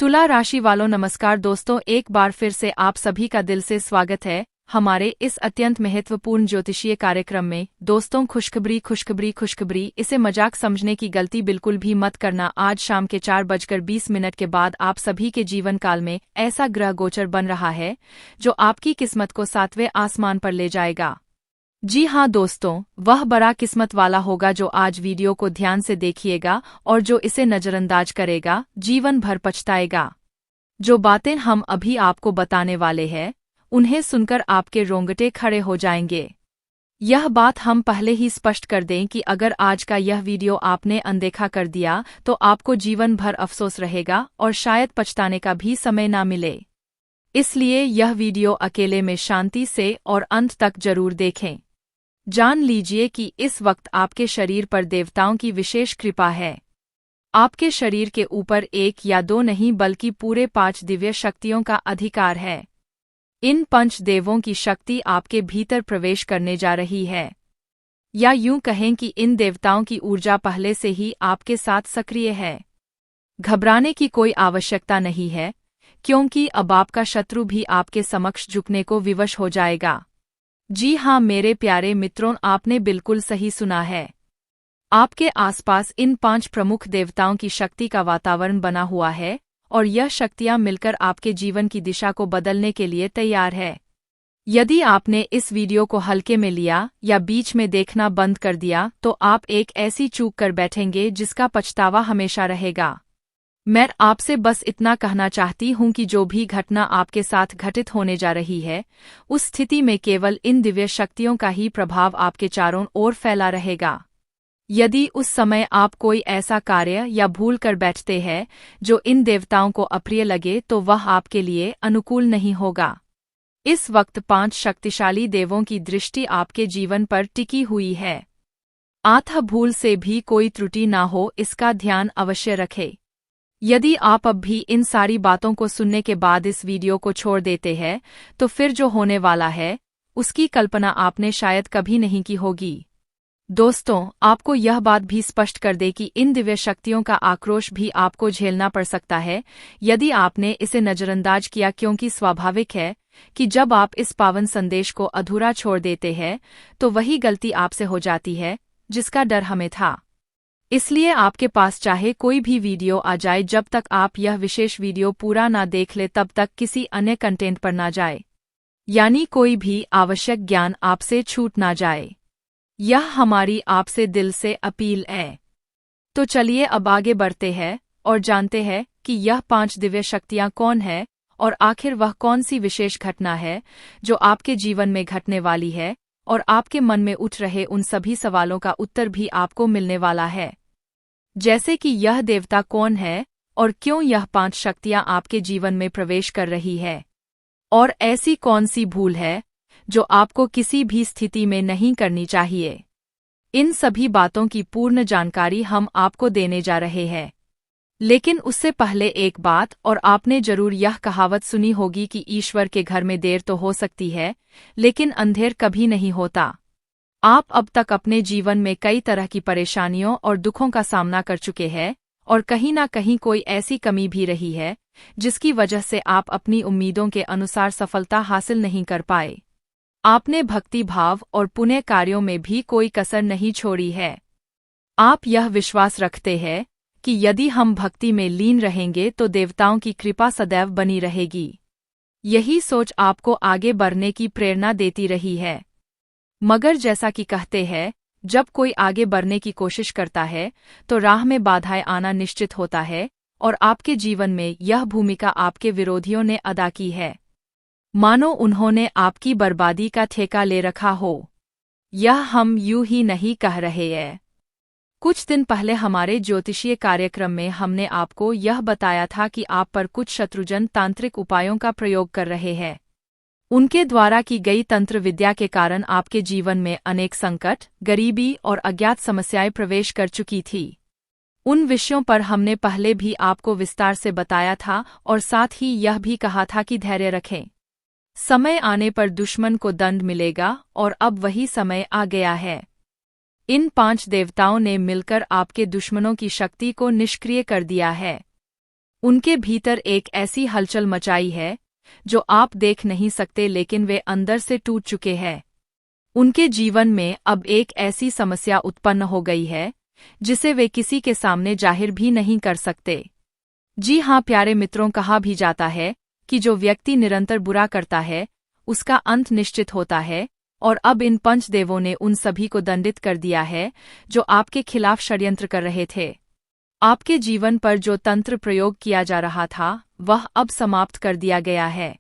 तुला राशि वालों नमस्कार दोस्तों, एक बार फिर से आप सभी का दिल से स्वागत है हमारे इस अत्यंत महत्वपूर्ण ज्योतिषीय कार्यक्रम में। दोस्तों, खुशखबरी, इसे मजाक समझने की गलती बिल्कुल भी मत करना। आज शाम के 4:20 के बाद आप सभी के जीवन काल में ऐसा ग्रह गोचर बन रहा है जो आपकी किस्मत को 7वें आसमान पर ले जाएगा। जी हाँ दोस्तों, वह बड़ा किस्मत वाला होगा जो आज वीडियो को ध्यान से देखिएगा, और जो इसे नजरअंदाज करेगा जीवन भर पछताएगा। जो बातें हम अभी आपको बताने वाले हैं उन्हें सुनकर आपके रोंगटे खड़े हो जाएंगे। यह बात हम पहले ही स्पष्ट कर दें कि अगर आज का यह वीडियो आपने अनदेखा कर दिया तो आपको जीवन भर अफसोस रहेगा और शायद पछताने का भी समय ना मिले। इसलिए यह वीडियो अकेले में शांति से और अंत तक जरूर देखें। जान लीजिए कि इस वक्त आपके शरीर पर देवताओं की विशेष कृपा है। आपके शरीर के ऊपर 1 या 2 नहीं बल्कि पूरे 5 दिव्य शक्तियों का अधिकार है। इन 5 देवों की शक्ति आपके भीतर प्रवेश करने जा रही है, या यूं कहें कि इन देवताओं की ऊर्जा पहले से ही आपके साथ सक्रिय है। घबराने की कोई आवश्यकता नहीं है, क्योंकि अब आपका शत्रु भी आपके समक्ष झुकने को विवश हो जाएगा। जी हाँ मेरे प्यारे मित्रों, आपने बिल्कुल सही सुना है। आपके आसपास इन 5 प्रमुख देवताओं की शक्ति का वातावरण बना हुआ है, और यह शक्तियां मिलकर आपके जीवन की दिशा को बदलने के लिए तैयार है। यदि आपने इस वीडियो को हल्के में लिया या बीच में देखना बंद कर दिया तो आप एक ऐसी चूक कर बैठेंगे जिसका पछतावा हमेशा रहेगा। मैं आपसे बस इतना कहना चाहती हूं कि जो भी घटना आपके साथ घटित होने जा रही है, उस स्थिति में केवल इन दिव्य शक्तियों का ही प्रभाव आपके चारों ओर फैला रहेगा। यदि उस समय आप कोई ऐसा कार्य या भूल कर बैठते हैं जो इन देवताओं को अप्रिय लगे तो वह आपके लिए अनुकूल नहीं होगा। इस वक्त 5 शक्तिशाली देवों की दृष्टि आपके जीवन पर टिकी हुई है। आथा भूल से भी कोई त्रुटि ना हो, इसका ध्यान अवश्य रखें। यदि आप अब भी इन सारी बातों को सुनने के बाद इस वीडियो को छोड़ देते हैं तो फिर जो होने वाला है उसकी कल्पना आपने शायद कभी नहीं की होगी। दोस्तों, आपको यह बात भी स्पष्ट कर दे कि इन दिव्य शक्तियों का आक्रोश भी आपको झेलना पड़ सकता है यदि आपने इसे नजरअंदाज किया, क्योंकि स्वाभाविक है कि जब आप इस पावन संदेश को अधूरा छोड़ देते हैं तो वही गलती आपसे हो जाती है जिसका डर हमें था। इसलिए आपके पास चाहे कोई भी वीडियो आ जाए, जब तक आप यह विशेष वीडियो पूरा ना देख ले तब तक किसी अन्य कंटेंट पर ना जाए, यानी कोई भी आवश्यक ज्ञान आपसे छूट ना जाए। यह हमारी आपसे दिल से अपील है। तो चलिए अब आगे बढ़ते हैं और जानते हैं कि यह 5 दिव्य शक्तियां कौन है और आखिर वह कौन सी विशेष घटना है जो आपके जीवन में घटने वाली है, और आपके मन में उठ रहे उन सभी सवालों का उत्तर भी आपको मिलने वाला है। जैसे कि यह देवता कौन है और क्यों यह 5 शक्तियां आपके जीवन में प्रवेश कर रही है, और ऐसी कौन सी भूल है जो आपको किसी भी स्थिति में नहीं करनी चाहिए। इन सभी बातों की पूर्ण जानकारी हम आपको देने जा रहे हैं। लेकिन उससे पहले एक बात, और आपने जरूर यह कहावत सुनी होगी कि ईश्वर के घर में देर तो हो सकती है लेकिन अंधेर कभी नहीं होता। आप अब तक अपने जीवन में कई तरह की परेशानियों और दुखों का सामना कर चुके हैं, और कहीं ना कहीं कोई ऐसी कमी भी रही है जिसकी वजह से आप अपनी उम्मीदों के अनुसार सफलता हासिल नहीं कर पाए। आपने भक्ति भाव और पुण्य कार्यों में भी कोई कसर नहीं छोड़ी है। आप यह विश्वास रखते हैं कि यदि हम भक्ति में लीन रहेंगे तो देवताओं की कृपा सदैव बनी रहेगी। यही सोच आपको आगे बढ़ने की प्रेरणा देती रही है। मगर जैसा कि कहते हैं, जब कोई आगे बढ़ने की कोशिश करता है तो राह में बाधाएं आना निश्चित होता है, और आपके जीवन में यह भूमिका आपके विरोधियों ने अदा की है। मानो उन्होंने आपकी बर्बादी का ठेका ले रखा हो। यह हम यूं ही नहीं कह रहे हैं। कुछ दिन पहले हमारे ज्योतिषीय कार्यक्रम में हमने आपको यह बताया था कि आप पर कुछ शत्रुजन तांत्रिक उपायों का प्रयोग कर रहे हैं। उनके द्वारा की गई तंत्र विद्या के कारण आपके जीवन में अनेक संकट, गरीबी और अज्ञात समस्याएं प्रवेश कर चुकी थी। उन विषयों पर हमने पहले भी आपको विस्तार से बताया था, और साथ ही यह भी कहा था कि धैर्य रखें। समय आने पर दुश्मन को दंड मिलेगा, और अब वही समय आ गया है। इन 5 देवताओं ने मिलकर आपके दुश्मनों की शक्ति को निष्क्रिय कर दिया है। उनके भीतर एक ऐसी हलचल मचाई है जो आप देख नहीं सकते, लेकिन वे अंदर से टूट चुके हैं। उनके जीवन में अब एक ऐसी समस्या उत्पन्न हो गई है जिसे वे किसी के सामने जाहिर भी नहीं कर सकते। जी हाँ प्यारे मित्रों, कहा भी जाता है कि जो व्यक्ति निरंतर बुरा करता है उसका अंत निश्चित होता है, और अब इन पंचदेवों ने उन सभी को दंडित कर दिया है जो आपके खिलाफ षड्यंत्र कर रहे थे। आपके जीवन पर जो तंत्र प्रयोग किया जा रहा था वह अब समाप्त कर दिया गया है।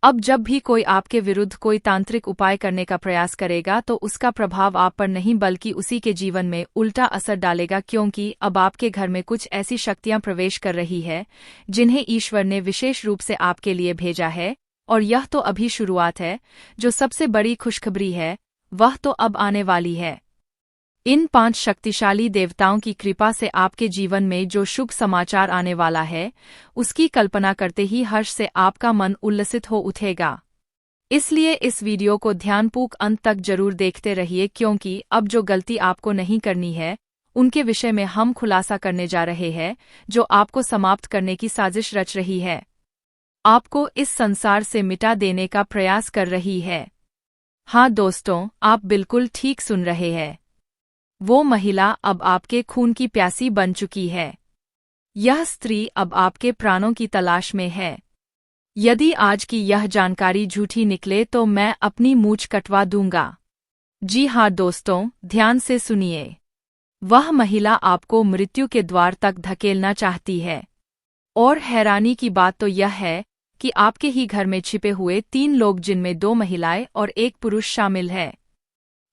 अब जब भी कोई आपके विरुद्ध कोई तांत्रिक उपाय करने का प्रयास करेगा तो उसका प्रभाव आप पर नहीं बल्कि उसी के जीवन में उल्टा असर डालेगा, क्योंकि अब आपके घर में कुछ ऐसी शक्तियां प्रवेश कर रही है जिन्हें ईश्वर ने विशेष रूप से आपके लिए भेजा है। और यह तो अभी शुरुआत है, जो सबसे बड़ी खुशखबरी है वह तो अब आने वाली है। इन 5 शक्तिशाली देवताओं की कृपा से आपके जीवन में जो शुभ समाचार आने वाला है उसकी कल्पना करते ही हर्ष से आपका मन उल्लसित हो उठेगा। इसलिए इस वीडियो को ध्यानपूर्वक अंत तक जरूर देखते रहिए, क्योंकि अब जो गलती आपको नहीं करनी है उनके विषय में हम खुलासा करने जा रहे हैं, जो आपको समाप्त करने की साजिश रच रही है, आपको इस संसार से मिटा देने का प्रयास कर रही है। हाँ दोस्तों, आप बिल्कुल ठीक सुन रहे हैं। वो महिला अब आपके खून की प्यासी बन चुकी है। यह स्त्री अब आपके प्राणों की तलाश में है। यदि आज की यह जानकारी झूठी निकले तो मैं अपनी मूंछ कटवा दूंगा। जी हाँ दोस्तों, ध्यान से सुनिए। वह महिला आपको मृत्यु के द्वार तक धकेलना चाहती है। और हैरानी की बात तो यह है कि आपके ही घर में छिपे हुए 3 लोग, जिनमें 2 महिलाएं और 1 पुरुष शामिल है,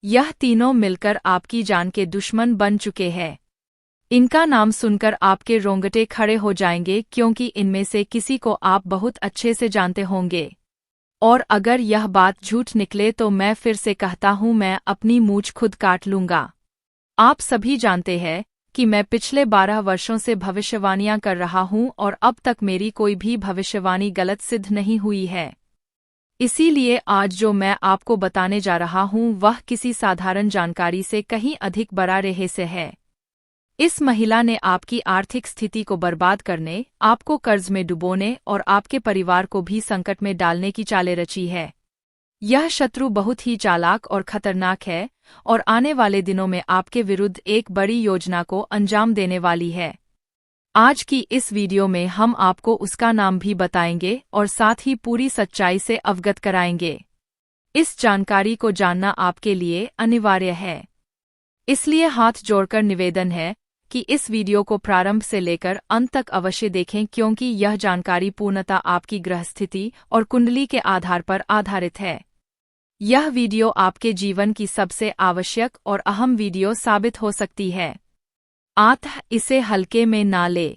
यह तीनों मिलकर आपकी जान के दुश्मन बन चुके हैं। इनका नाम सुनकर आपके रोंगटे खड़े हो जाएंगे, क्योंकि इनमें से किसी को आप बहुत अच्छे से जानते होंगे। और अगर यह बात झूठ निकले तो मैं फिर से कहता हूं, मैं अपनी मूंछ खुद काट लूंगा। आप सभी जानते हैं कि मैं पिछले 12 वर्षों से भविष्यवाणियां कर रहा हूं और अब तक मेरी कोई भी भविष्यवाणी गलत सिद्ध नहीं हुई है। इसीलिए आज जो मैं आपको बताने जा रहा हूं वह किसी साधारण जानकारी से कहीं अधिक बड़ा रहस्य है। इस महिला ने आपकी आर्थिक स्थिति को बर्बाद करने, आपको कर्ज में डुबोने और आपके परिवार को भी संकट में डालने की चालें रची है। यह शत्रु बहुत ही चालाक और खतरनाक है और आने वाले दिनों में आपके विरुद्ध एक बड़ी योजना को अंजाम देने वाली है। आज की इस वीडियो में हम आपको उसका नाम भी बताएंगे और साथ ही पूरी सच्चाई से अवगत कराएंगे। इस जानकारी को जानना आपके लिए अनिवार्य है, इसलिए हाथ जोड़कर निवेदन है कि इस वीडियो को प्रारंभ से लेकर अंत तक अवश्य देखें, क्योंकि यह जानकारी पूर्णतः आपकी ग्रह स्थिति और कुंडली के आधार पर आधारित है। यह वीडियो आपके जीवन की सबसे आवश्यक और अहम वीडियो साबित हो सकती है, अतः इसे हल्के में ना ले।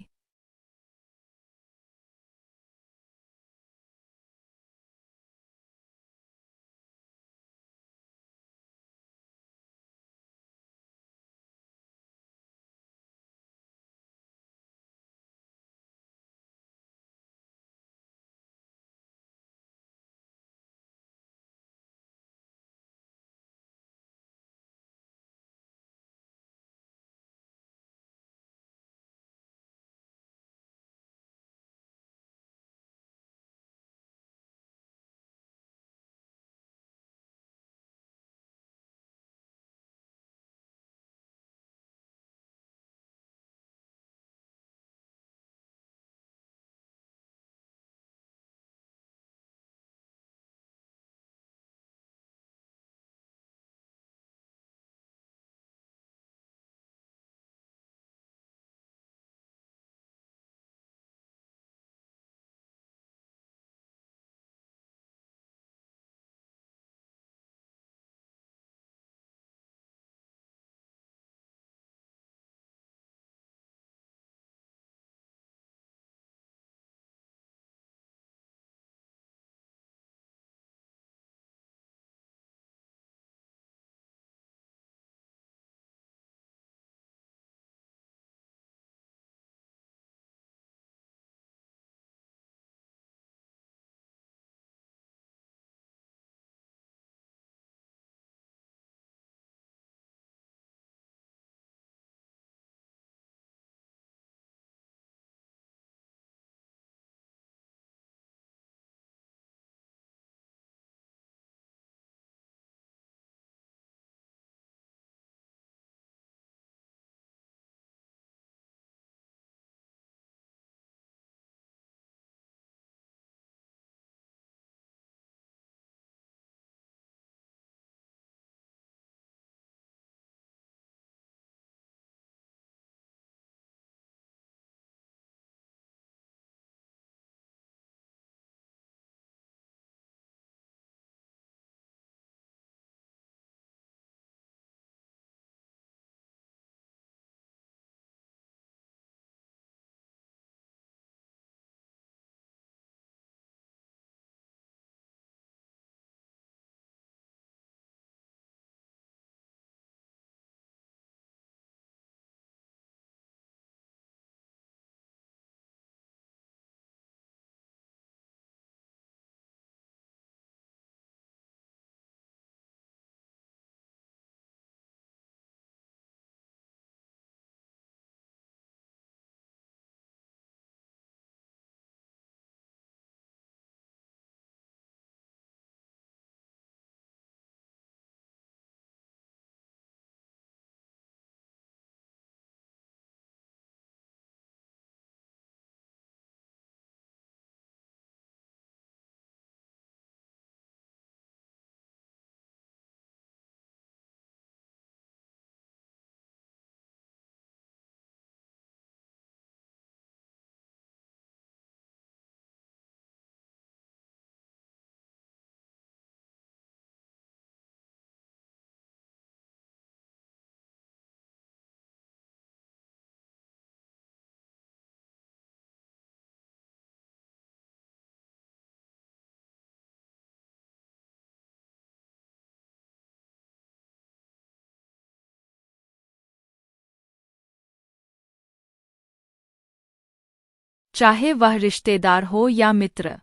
चाहे वह रिश्तेदार हो या मित्र।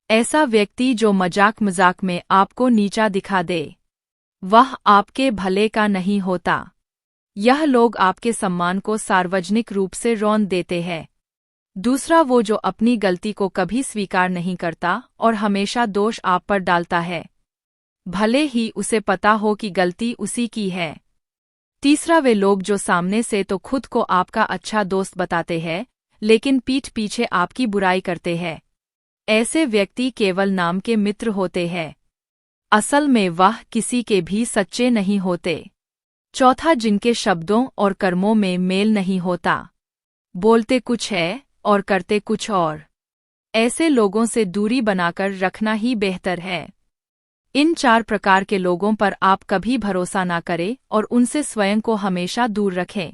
ऐसा व्यक्ति जो मजाक मजाक में आपको नीचा दिखा दे, वह आपके भले का नहीं होता। यह लोग आपके सम्मान को सार्वजनिक रूप से रौंद देते हैं। दूसरा, वो जो अपनी गलती को कभी स्वीकार नहीं करता और हमेशा दोष आप पर डालता है, भले ही उसे पता हो कि गलती उसी की है। तीसरा, वे लोग जो सामने से तो खुद को आपका अच्छा दोस्त बताते हैं, लेकिन पीठ पीछे आपकी बुराई करते हैं। ऐसे व्यक्ति केवल नाम के मित्र होते हैं, असल में वह किसी के भी सच्चे नहीं होते। चौथा, जिनके शब्दों और कर्मों में मेल नहीं होता, बोलते कुछ है और करते कुछ और। ऐसे लोगों से दूरी बनाकर रखना ही बेहतर है। इन 4 प्रकार के लोगों पर आप कभी भरोसा ना करें और उनसे स्वयं को हमेशा दूर रखें।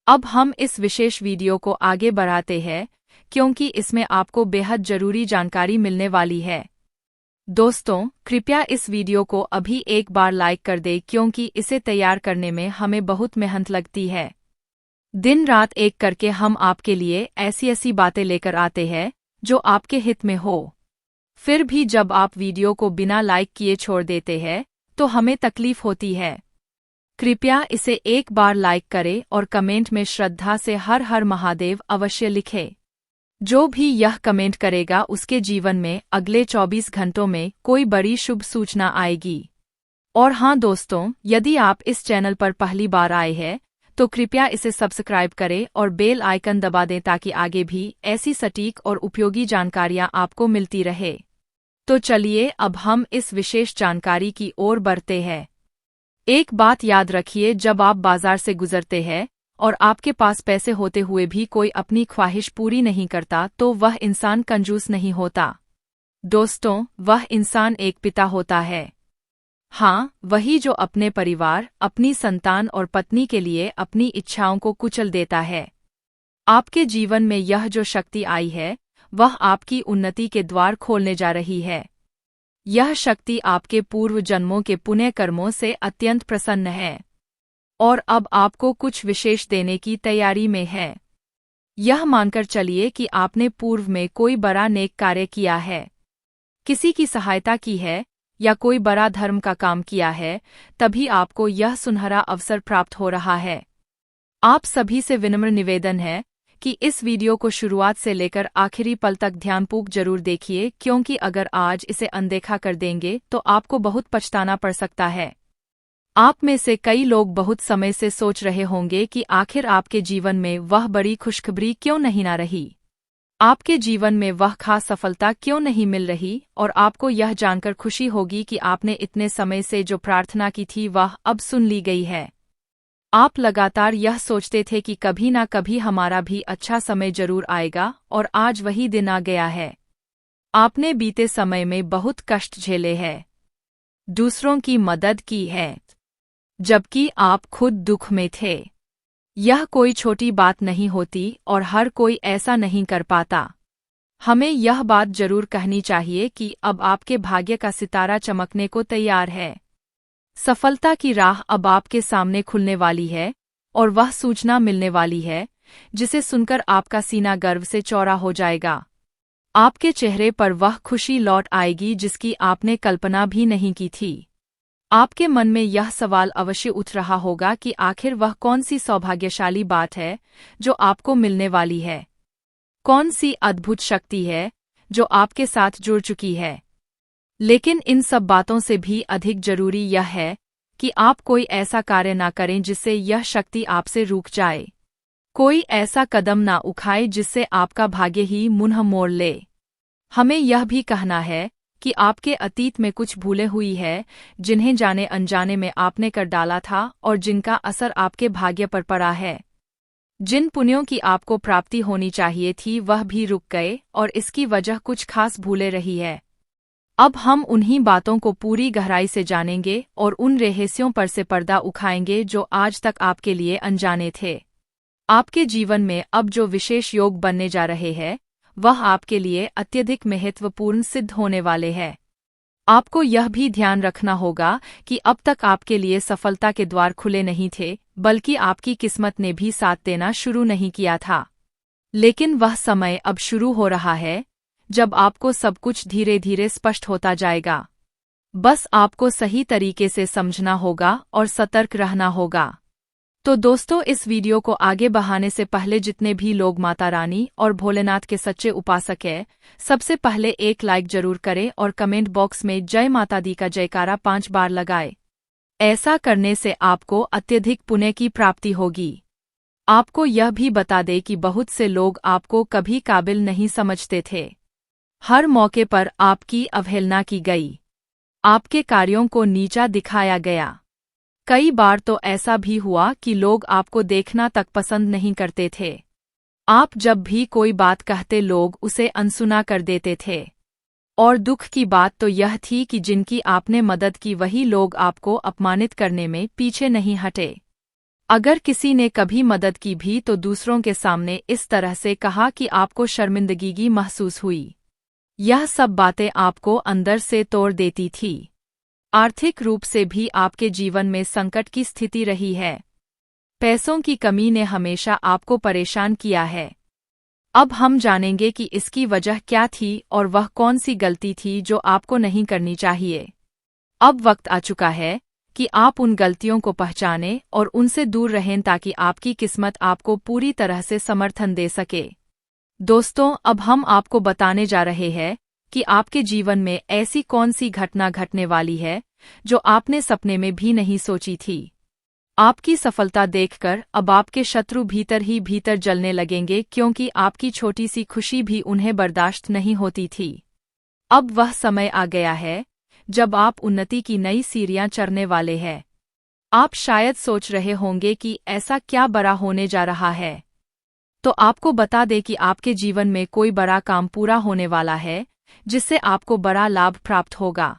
अब हम इस विशेष वीडियो को आगे बढ़ाते हैं, क्योंकि इसमें आपको बेहद जरूरी जानकारी मिलने वाली है। दोस्तों, कृपया इस वीडियो को अभी एक बार लाइक कर दें, क्योंकि इसे तैयार करने में हमें बहुत मेहनत लगती है। दिन रात एक करके हम आपके लिए ऐसी ऐसी बातें लेकर आते हैं जो आपके हित में हो। फिर भी जब आप वीडियो को बिना लाइक किए छोड़ देते हैं तो हमें तकलीफ होती है। कृपया इसे एक बार लाइक करें और कमेंट में श्रद्धा से हर हर महादेव अवश्य लिखें। जो भी यह कमेंट करेगा उसके जीवन में अगले 24 घंटों में कोई बड़ी शुभ सूचना आएगी। और हाँ दोस्तों, यदि आप इस चैनल पर पहली बार आए हैं तो कृपया इसे सब्सक्राइब करें और बेल आइकन दबा दें ताकि आगे भी ऐसी सटीक और उपयोगी जानकारियां आपको मिलती रहे। तो चलिए अब हम इस विशेष जानकारी की ओर बढ़ते हैं। एक बात याद रखिए, जब आप बाजार से गुजरते हैं और आपके पास पैसे होते हुए भी कोई अपनी ख्वाहिश पूरी नहीं करता तो वह इंसान कंजूस नहीं होता। दोस्तों, वह इंसान एक पिता होता है। हाँ, वही जो अपने परिवार, अपनी संतान और पत्नी के लिए अपनी इच्छाओं को कुचल देता है। आपके जीवन में यह जो शक्ति आई है वह आपकी उन्नति के द्वार खोलने जा रही है। यह शक्ति आपके पूर्व जन्मों के पुण्य कर्मों से अत्यंत प्रसन्न है और अब आपको कुछ विशेष देने की तैयारी में है। यह मानकर चलिए कि आपने पूर्व में कोई बड़ा नेक कार्य किया है, किसी की सहायता की है या कोई बड़ा धर्म का काम किया है, तभी आपको यह सुनहरा अवसर प्राप्त हो रहा है। आप सभी से विनम्र निवेदन है कि इस वीडियो को शुरुआत से लेकर आखिरी पल तक ध्यानपूर्वक जरूर देखिए, क्योंकि अगर आज इसे अनदेखा कर देंगे तो आपको बहुत पछताना पड़ सकता है। आप में से कई लोग बहुत समय से सोच रहे होंगे कि आखिर आपके जीवन में वह बड़ी खुशखबरी क्यों नहीं आ रही, आपके जीवन में वह खास सफलता क्यों नहीं मिल रही, और आपको यह जानकर खुशी होगी कि आपने इतने समय से जो प्रार्थना की थी वह अब सुन ली गई है। आप लगातार यह सोचते थे कि कभी ना कभी हमारा भी अच्छा समय जरूर आएगा, और आज वही दिन आ गया है। आपने बीते समय में बहुत कष्ट झेले हैं, दूसरों की मदद की है, जबकि आप खुद दुख में थे। यह कोई छोटी बात नहीं होती और हर कोई ऐसा नहीं कर पाता। हमें यह बात जरूर कहनी चाहिए कि अब आपके भाग्य का सितारा चमकने को तैयार है। सफलता की राह अब आपके सामने खुलने वाली है और वह सूचना मिलने वाली है जिसे सुनकर आपका सीना गर्व से चौड़ा हो जाएगा। आपके चेहरे पर वह खुशी लौट आएगी जिसकी आपने कल्पना भी नहीं की थी। आपके मन में यह सवाल अवश्य उठ रहा होगा कि आखिर वह कौन सी सौभाग्यशाली बात है जो आपको मिलने वाली है, कौन सी अद्भुत शक्ति है जो आपके साथ जुड़ चुकी है। लेकिन इन सब बातों से भी अधिक जरूरी यह है कि आप कोई ऐसा कार्य ना करें जिससे यह शक्ति आपसे रुक जाए, कोई ऐसा कदम ना उठाए जिससे आपका भाग्य ही मुंह मोड़ ले। हमें यह भी कहना है कि आपके अतीत में कुछ भूलें हुई है जिन्हें जाने अनजाने में आपने कर डाला था और जिनका असर आपके भाग्य पर पड़ा है। जिन पुण्यों की आपको प्राप्ति होनी चाहिए थी वह भी रुक गए और इसकी वजह कुछ खास भूले रही है। अब हम उन्हीं बातों को पूरी गहराई से जानेंगे और उन रहस्यों पर से पर्दा उठाएंगे जो आज तक आपके लिए अनजाने थे। आपके जीवन में अब जो विशेष योग बनने जा रहे हैं वह आपके लिए अत्यधिक महत्वपूर्ण सिद्ध होने वाले हैं। आपको यह भी ध्यान रखना होगा कि अब तक आपके लिए सफलता के द्वार खुले नहीं थे, बल्कि आपकी किस्मत ने भी साथ देना शुरू नहीं किया था। लेकिन वह समय अब शुरू हो रहा है जब आपको सब कुछ धीरे धीरे स्पष्ट होता जाएगा। बस आपको सही तरीके से समझना होगा और सतर्क रहना होगा। तो दोस्तों, इस वीडियो को आगे बढ़ाने से पहले जितने भी लोग माता रानी और भोलेनाथ के सच्चे उपासक हैं, सबसे पहले एक लाइक जरूर करें और कमेंट बॉक्स में जय माता दी का जयकारा 5 बार लगाएं। ऐसा करने से आपको अत्यधिक पुण्य की प्राप्ति होगी। आपको यह भी बता दें कि बहुत से लोग आपको कभी काबिल नहीं समझते थे। हर मौके पर आपकी अवहेलना की गई, आपके कार्यों को नीचा दिखाया गया। कई बार तो ऐसा भी हुआ कि लोग आपको देखना तक पसंद नहीं करते थे। आप जब भी कोई बात कहते लोग उसे अनसुना कर देते थे। और दुख की बात तो यह थी कि जिनकी आपने मदद की वही लोग आपको अपमानित करने में पीछे नहीं हटे। अगर किसी ने कभी मदद की भी तो दूसरों के सामने इस तरह से कहा कि आपको शर्मिंदगी महसूस हुई। यह सब बातें आपको अंदर से तोड़ देती थी। आर्थिक रूप से भी आपके जीवन में संकट की स्थिति रही है। पैसों की कमी ने हमेशा आपको परेशान किया है। अब हम जानेंगे कि इसकी वजह क्या थी और वह कौन सी गलती थी जो आपको नहीं करनी चाहिए। अब वक्त आ चुका है कि आप उन गलतियों को पहचानें और उनसे दूर रहें ताकि आपकी किस्मत आपको पूरी तरह से समर्थन दे सके। दोस्तों, अब हम आपको बताने जा रहे हैं कि आपके जीवन में ऐसी कौन सी घटना घटने वाली है जो आपने सपने में भी नहीं सोची थी। आपकी सफलता देखकर अब आपके शत्रु भीतर ही भीतर जलने लगेंगे, क्योंकि आपकी छोटी सी खुशी भी उन्हें बर्दाश्त नहीं होती थी। अब वह समय आ गया है जब आप उन्नति की नई सीढ़ियां चढ़ने वाले हैं। आप शायद सोच रहे होंगे कि ऐसा क्या बड़ा होने जा रहा है। तो आपको बता दें कि आपके जीवन में कोई बड़ा काम पूरा होने वाला है जिससे आपको बड़ा लाभ प्राप्त होगा।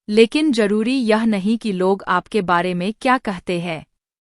लेकिन जरूरी यह नहीं कि लोग आपके बारे में क्या कहते हैं।